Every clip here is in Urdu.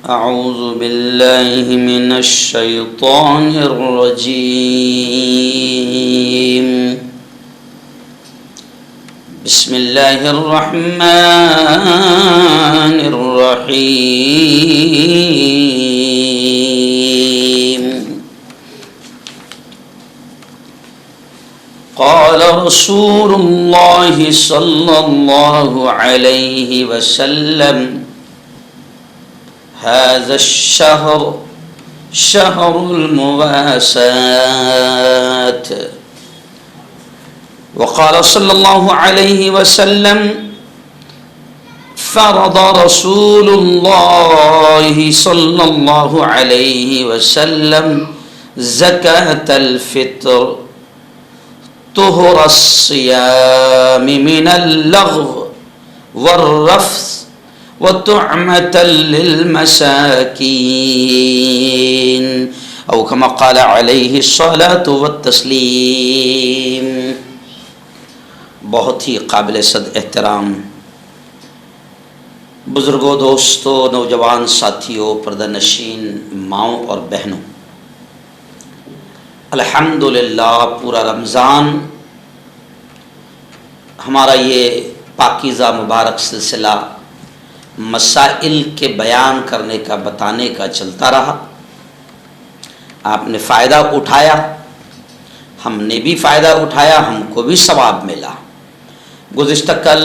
اعوذ باللہ من الشیطان الرجیم بسم اللہ الرحمن الرحیم قال رسول اللہ صلی اللہ علیہ وسلم هذا الشهر شهر المواساة وقال صلى الله عليه وسلم فرض رسول الله صلى الله عليه وسلم زكاة الفطر طهر الصيام من اللغو والرفث وَطُعْمَةً لِلْمَسَاكِينِ او كما قال علیہ الصلاة والتسلیم۔ بہت ہی قابل صد احترام بزرگوں، دوستوں، نوجوان ساتھیوں، پردہ نشین ماؤں اور بہنوں، الحمدللہ پورا رمضان ہمارا یہ پاکیزہ مبارک سلسلہ مسائل کے بیان کرنے کا، بتانے کا چلتا رہا۔ آپ نے فائدہ اٹھایا، ہم نے بھی فائدہ اٹھایا، ہم کو بھی ثواب ملا۔ گزشتہ کل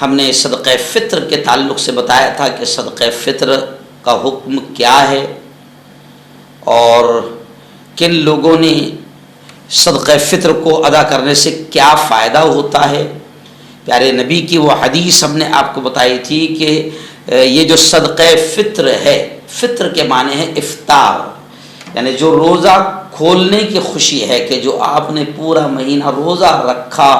ہم نے صدقہ فطر کے تعلق سے بتایا تھا کہ صدقہ فطر کا حکم کیا ہے اور کن لوگوں نے صدقہ فطر کو ادا کرنے سے کیا فائدہ ہوتا ہے۔ پیارے نبی کی وہ حدیث ہم نے آپ کو بتائی تھی کہ یہ جو صدقہ فطر ہے، فطر کے معنی ہے افطار، یعنی جو روزہ کھولنے کی خوشی ہے کہ جو آپ نے پورا مہینہ روزہ رکھا،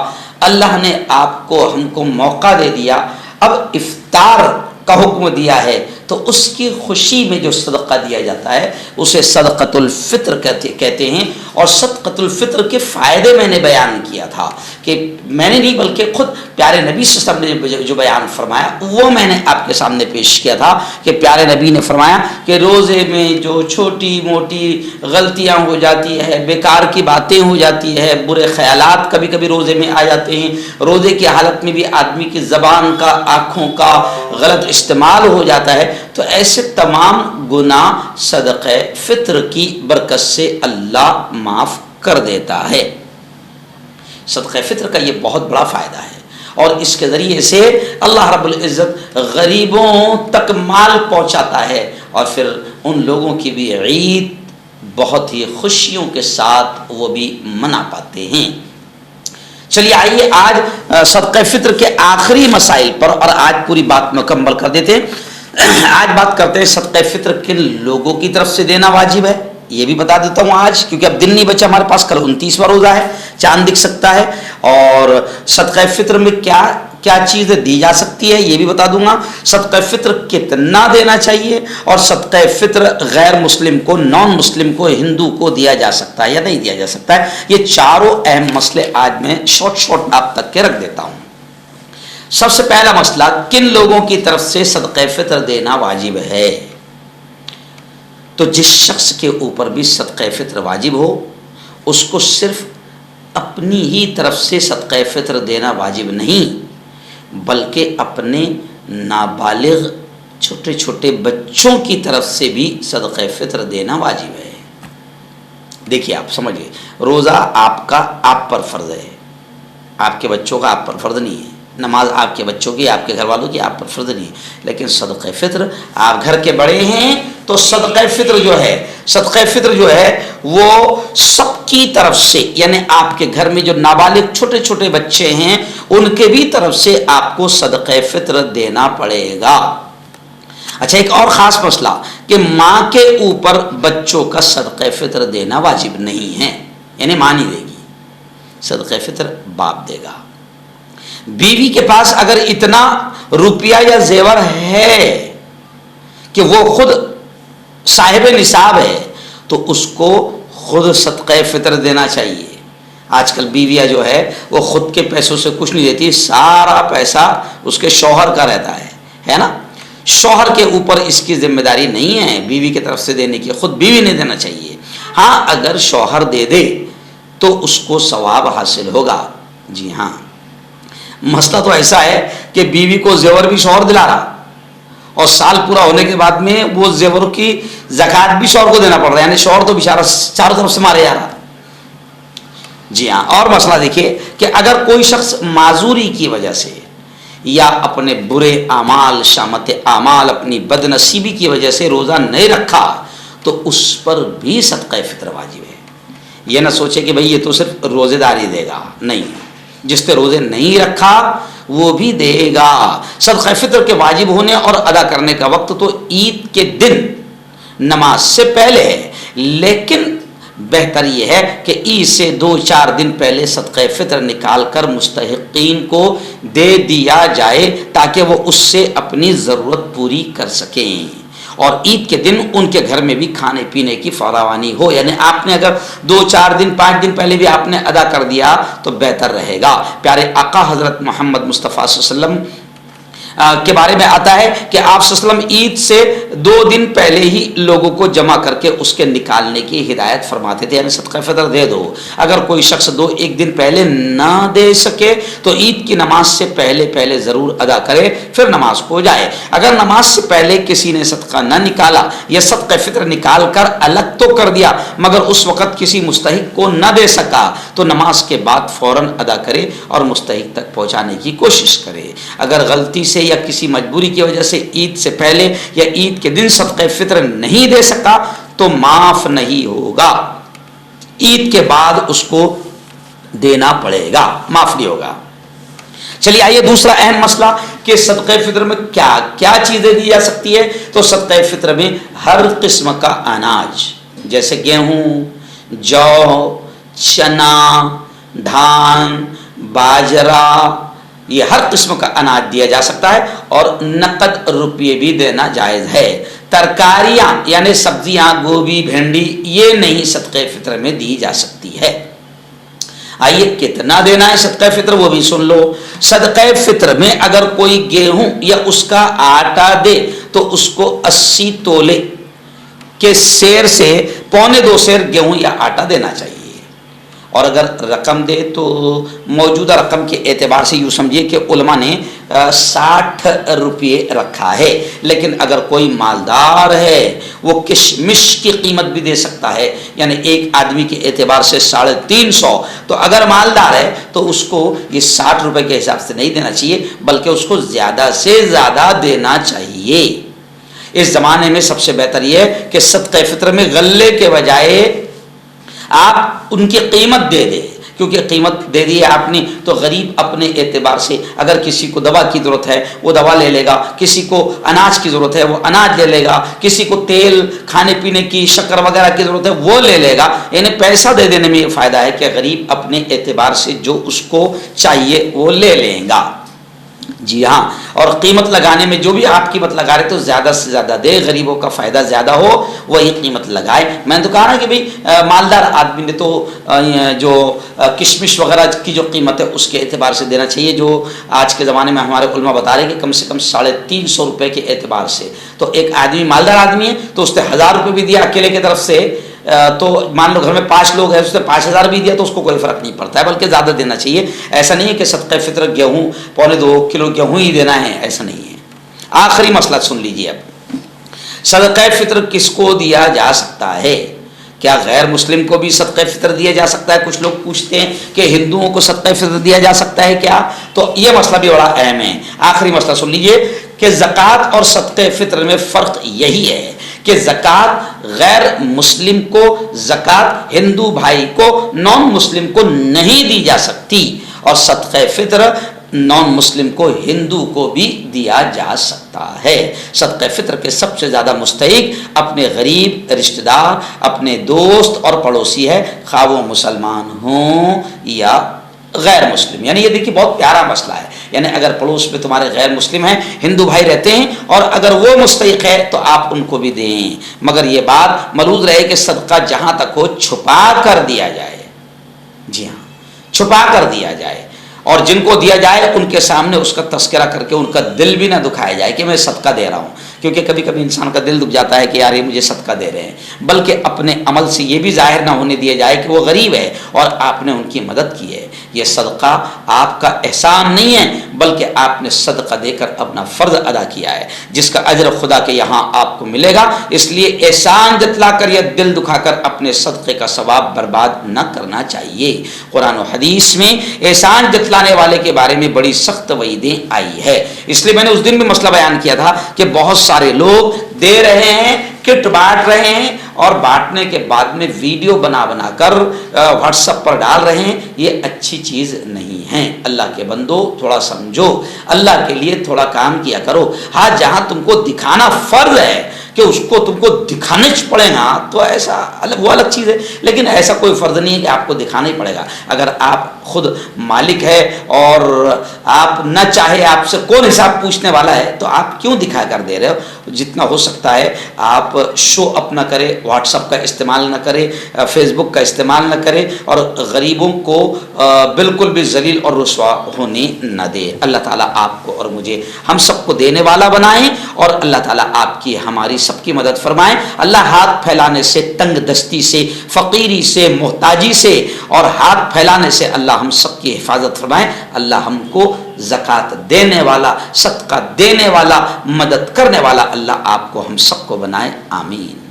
اللہ نے آپ کو، ہم کو موقع دے دیا، اب افطار کا حکم دیا ہے، تو اس کی خوشی میں جو صدقہ دیا جاتا ہے اسے صدقۃ الفطر کہتے ہیں۔ اور صدقۃ الفطر کے فائدے میں نے بیان کیا تھا کہ میں نے نہیں بلکہ خود پیارے نبی صلی اللہ علیہ وسلم نے جو بیان فرمایا وہ میں نے آپ کے سامنے پیش کیا تھا کہ پیارے نبی نے فرمایا کہ روزے میں جو چھوٹی موٹی غلطیاں ہو جاتی ہے، بیکار کی باتیں ہو جاتی ہے، برے خیالات کبھی کبھی روزے میں آ جاتے ہیں، روزے کی حالت میں بھی آدمی کی زبان کا، آنکھوں کا غلط استعمال ہو جاتا ہے، تو ایسے تمام گناہ صدقہ فطر کی برکت سے اللہ معاف کر دیتا ہے۔ صدقہ فطر کا یہ بہت بڑا فائدہ ہے اور اس کے ذریعے سے اللہ رب العزت غریبوں تک مال پہنچاتا ہے اور پھر ان لوگوں کی بھی عید بہت ہی خوشیوں کے ساتھ وہ بھی منا پاتے ہیں۔ چلیے آئیے آج صدقہ فطر کے آخری مسائل پر، اور آج پوری بات مکمل کر دیتے ہیں۔ آج بات کرتے ہیں صدقہ فطر کن لوگوں کی طرف سے دینا واجب ہے، یہ بھی بتا دیتا ہوں آج، کیونکہ اب دن نہیں بچا ہمارے پاس، کل 29واں روزہ ہے، چاند دکھ سکتا ہے، اور صدقہ فطر میں کیا کیا چیزیں دی جا سکتی ہے یہ بھی بتا دوں گا، صدقہ فطر کتنا دینا چاہیے، اور صدقہ فطر غیر مسلم کو، نان مسلم کو، ہندو کو دیا جا سکتا ہے یا نہیں دیا جا سکتا ہے۔ یہ چاروں اہم مسئلے آج میں شارٹ آپ تک کے رکھ دیتا ہوں۔ سب سے پہلا مسئلہ، کن لوگوں کی طرف سے صدقہ فطر دینا واجب ہے؟ تو جس شخص کے اوپر بھی صدقہ فطر واجب ہو اس کو صرف اپنی ہی طرف سے صدقہ فطر دینا واجب نہیں، بلکہ اپنے نابالغ چھوٹے چھوٹے بچوں کی طرف سے بھی صدقہ فطر دینا واجب ہے۔ دیکھیے آپ سمجھئے، روزہ آپ کا آپ پر فرض ہے، آپ کے بچوں کا آپ پر فرض نہیں ہے، نماز آپ کے بچوں کی، آپ کے گھر والوں کی آپ پر فرض نہیں ہے، لیکن صدقہ فطر آپ گھر کے بڑے ہیں تو صدقہ فطر جو ہے وہ سب کی طرف سے، یعنی آپ کے گھر میں جو نابالغ چھوٹے چھوٹے بچے ہیں ان کے بھی طرف سے آپ کو صدقہ فطر دینا پڑے گا۔ اچھا، ایک اور خاص مسئلہ کہ ماں کے اوپر بچوں کا صدقہ فطر دینا واجب نہیں ہے، یعنی ماں نہیں دے گی، صدقہ فطر باپ دے گا۔ بیوی کے پاس اگر اتنا روپیہ یا زیور ہے کہ وہ خود صاحب نصاب ہے تو اس کو خود صدقہ فطر دینا چاہیے۔ آج کل بیویاں جو ہے وہ خود کے پیسوں سے کچھ نہیں دیتی، سارا پیسہ اس کے شوہر کا رہتا ہے نا۔ شوہر کے اوپر اس کی ذمہ داری نہیں ہے بیوی کی طرف سے دینے کی، خود بیوی نے دینا چاہیے۔ ہاں اگر شوہر دے دے تو اس کو ثواب حاصل ہوگا۔ جی ہاں، مسئلہ تو ایسا ہے کہ بیوی کو زیور بھی شوہر دلا رہا اور سال پورا ہونے کے بعد میں وہ زیور کی زکوٰۃ بھی شوہر کو دینا پڑ رہا ہے، یعنی شوہر تو بیچارہ چاروں طرف سے مارے جا رہا۔ جی ہاں، اور مسئلہ دیکھیے کہ اگر کوئی شخص معذوری کی وجہ سے یا اپنے برے اعمال، شامت اعمال، اپنی بد نصیبی کی وجہ سے روزہ نہیں رکھا تو اس پر بھی صدقہ فطر واجب ہے۔ یہ نہ سوچے کہ بھئی یہ تو صرف روزے دار ہی دے گا، نہیں، جس نے روزے نہیں رکھا وہ بھی دے گا۔ صدقہ فطر کے واجب ہونے اور ادا کرنے کا وقت تو عید کے دن نماز سے پہلے ہے، لیکن بہتر یہ ہے کہ عید سے 2-4 دن پہلے صدقہ فطر نکال کر مستحقین کو دے دیا جائے تاکہ وہ اس سے اپنی ضرورت پوری کر سکیں، اور عید کے دن ان کے گھر میں بھی کھانے پینے کی فراوانی ہو۔ یعنی آپ نے اگر 2-4 دن 5 دن پہلے بھی آپ نے ادا کر دیا تو بہتر رہے گا۔ پیارے آقا حضرت محمد مصطفیٰ صلی اللہ علیہ وسلم کے بارے میں آتا ہے کہ آپ صلی اللہ علیہ وسلم عید سے 2 دن پہلے ہی لوگوں کو جمع کر کے اس کے نکالنے کی ہدایت فرماتے تھے، یعنی صدقہ فطر دے دو۔ اگر کوئی شخص 1 دن پہلے نہ دے سکے تو عید کی نماز سے پہلے ضرور ادا کرے، پھر نماز کو جائے۔ اگر نماز سے پہلے کسی نے صدقہ نہ نکالا یا صدقہ فطر نکال کر الگ تو کر دیا مگر اس وقت کسی مستحق کو نہ دے سکا تو نماز کے بعد فوراً ادا کرے اور مستحق تک پہنچانے کی کوشش کرے۔ اگر غلطی سے یا کسی مجبوری کی وجہ سے عید سے پہلے یا عید کے دن صدقہ فطر نہیں دے سکا تو معاف نہیں ہوگا، عید کے بعد اس کو دینا پڑے گا، معاف نہیں ہوگا۔ چلیے آئیے دوسرا اہم مسئلہ کہ صدقہ فطر میں کیا کیا چیزیں دی جا سکتی ہے۔ تو صدقہ فطر میں ہر قسم کا اناج جیسے گیہوں، جو، چنا، دھان، باجرا، یہ ہر قسم کا اناج دیا جا سکتا ہے، اور نقد روپیے بھی دینا جائز ہے۔ ترکاریاں یعنی سبزیاں، گوبھی، بھنڈی، یہ نہیں صدقہ فطر میں دی جا سکتی ہے۔ آئیے کتنا دینا ہے صدقہ فطر وہ بھی سن لو۔ صدقہ فطر میں اگر کوئی گیہوں یا اس کا آٹا دے تو اس کو 80 تولے کے سیر سے 1.25 سیر گیہوں یا آٹا دینا چاہیے، اور اگر رقم دے تو موجودہ رقم کے اعتبار سے یوں سمجھیے کہ علماء نے 60 روپے رکھا ہے، لیکن اگر کوئی مالدار ہے وہ کشمش کی قیمت بھی دے سکتا ہے، یعنی ایک آدمی کے اعتبار سے 350۔ تو اگر مالدار ہے تو اس کو یہ 60 روپے کے حساب سے نہیں دینا چاہیے بلکہ اس کو زیادہ سے زیادہ دینا چاہیے۔ اس زمانے میں سب سے بہتر یہ ہے کہ صدقہ فطر میں غلے کے بجائے آپ ان کی قیمت دے دیں، کیونکہ قیمت دے دی ہے آپ نے تو غریب اپنے اعتبار سے، اگر کسی کو دوا کی ضرورت ہے وہ دوا لے لے گا، کسی کو اناج کی ضرورت ہے وہ اناج لے لے گا، کسی کو تیل، کھانے پینے کی شکر وغیرہ کی ضرورت ہے وہ لے لے گا۔ یعنی پیسہ دے دینے میں یہ فائدہ ہے کہ غریب اپنے اعتبار سے جو اس کو چاہیے وہ لے لیں گا۔ جی ہاں، اور قیمت لگانے میں جو بھی آپ قیمت لگا رہے تو زیادہ سے زیادہ دے، غریبوں کا فائدہ زیادہ ہو وہی قیمت لگائے۔ میں نے تو کہا نا کہ بھئی مالدار آدمی نے تو جو کشمش وغیرہ کی جو قیمت ہے اس کے اعتبار سے دینا چاہیے، جو آج کے زمانے میں ہمارے علماء بتا رہے ہیں کہ کم سے کم 350 روپے کے اعتبار سے۔ تو ایک آدمی مالدار آدمی ہے تو اس نے 1000 روپے بھی دیا اکیلے کی طرف سے، تو مان لو گھر میں 5 لوگ ہیں، اس نے 5000 بھی دیا تو اس کو کوئی فرق نہیں پڑتا ہے، بلکہ زیادہ دینا چاہیے۔ ایسا نہیں ہے کہ صدقہ فطر گیہوں 2.25 کلو گیہوں ہی دینا ہے، ایسا نہیں ہے۔ آخری مسئلہ سن لیجیے اب، صدقہ فطر کس کو دیا جا سکتا ہے؟ کیا غیر مسلم کو بھی صدقہ فطر دیا جا سکتا ہے؟ کچھ لوگ پوچھتے ہیں کہ ہندوؤں کو صدقہ فطر دیا جا سکتا ہے کیا؟ تو یہ مسئلہ بھی بڑا اہم ہے۔ آخری مسئلہ سن لیجیے کہ زکوٰۃ اور صدقہ فطر میں فرق یہی ہے کہ زکوٰۃ غیر مسلم کو، زکوٰۃ ہندو بھائی کو، نان مسلم کو نہیں دی جا سکتی، اور صدقہ فطر نان مسلم کو، ہندو کو بھی دیا جا سکتا ہے۔ صدقہ فطر کے سب سے زیادہ مستحق اپنے غریب رشتہ دار، اپنے دوست اور پڑوسی ہے، خواہ وہ مسلمان ہوں یا غیر مسلم۔ یعنی یہ دیکھیے بہت پیارا مسئلہ ہے، یعنی اگر پڑوس میں تمہارے غیر مسلم ہیں، ہندو بھائی رہتے ہیں، اور اگر وہ مستحق ہے تو آپ ان کو بھی دیں، مگر یہ بات ملحوظ رہے کہ صدقہ جہاں تک ہو چھپا کر دیا جائے۔ جی ہاں، چھپا کر دیا جائے، اور جن کو دیا جائے ان کے سامنے اس کا تذکرہ کر کے ان کا دل بھی نہ دکھایا جائے کہ میں صدقہ دے رہا ہوں، کیونکہ کبھی کبھی انسان کا دل دکھ جاتا ہے کہ یار یہ مجھے صدقہ دے رہے ہیں، بلکہ اپنے عمل سے یہ بھی ظاہر نہ ہونے دیا جائے کہ وہ غریب ہے اور آپ نے ان کی مدد کی ہے۔ یہ صدقہ آپ کا احسان نہیں ہے، بلکہ آپ نے صدقہ دے کر اپنا فرض ادا کیا ہے، جس کا اجر خدا کے یہاں آپ کو ملے گا۔ اس لیے احسان جتلا کر یا دل دکھا کر اپنے صدقے کا ثواب برباد نہ کرنا چاہیے۔ قرآن و حدیث میں احسان جتلانے والے کے بارے میں بڑی سخت وعیدیں آئی ہے۔ اس لیے میں نے اس دن بھی مسئلہ بیان کیا تھا کہ بہت سارے لوگ دے رہے ہیں، کٹ بانٹ رہے ہیں، اور بانٹنے کے بعد میں ویڈیو بنا بنا کر واٹس ایپ پر ڈال رہے ہیں، یہ اچھی چیز نہیں ہے۔ اللہ کے بندو تھوڑا سمجھو، اللہ کے لیے تھوڑا کام کیا کرو۔ ہاں جہاں تم کو دکھانا فرض ہے کہ اس کو تم کو دکھانے پڑے گا تو ایسا وہ الگ چیز ہے، لیکن ایسا کوئی فرض نہیں ہے کہ آپ کو دکھانا ہی پڑے گا۔ اگر آپ خود مالک ہے اور آپ نہ چاہے آپ سے کون حساب پوچھنے والا ہے تو آپ کیوں دکھا کر دے رہے ہو؟ جتنا ہو سکتا ہے آپ شو اپ نہ کرے، واٹس ایپ کا استعمال نہ کرے، فیس بک کا استعمال نہ کرے، اور غریبوں کو بالکل بھی ذلیل اور رسوا ہونے نہ دے۔ اللہ تعالیٰ آپ کو اور مجھے ہم سب کو دینے والا بنائیں، اور اللہ تعالیٰ آپ کی ہماری سب کی مدد فرمائیں۔ اللہ ہاتھ پھیلانے سے، تنگ دستی سے، فقیری سے، محتاجی سے اور ہاتھ پھیلانے سے اللہ ہم سب کی حفاظت فرمائیں۔ اللہ ہم کو زکوٰۃ دینے والا، صدقہ دینے والا، مدد کرنے والا اللہ آپ کو ہم سب کو بنائے، آمین۔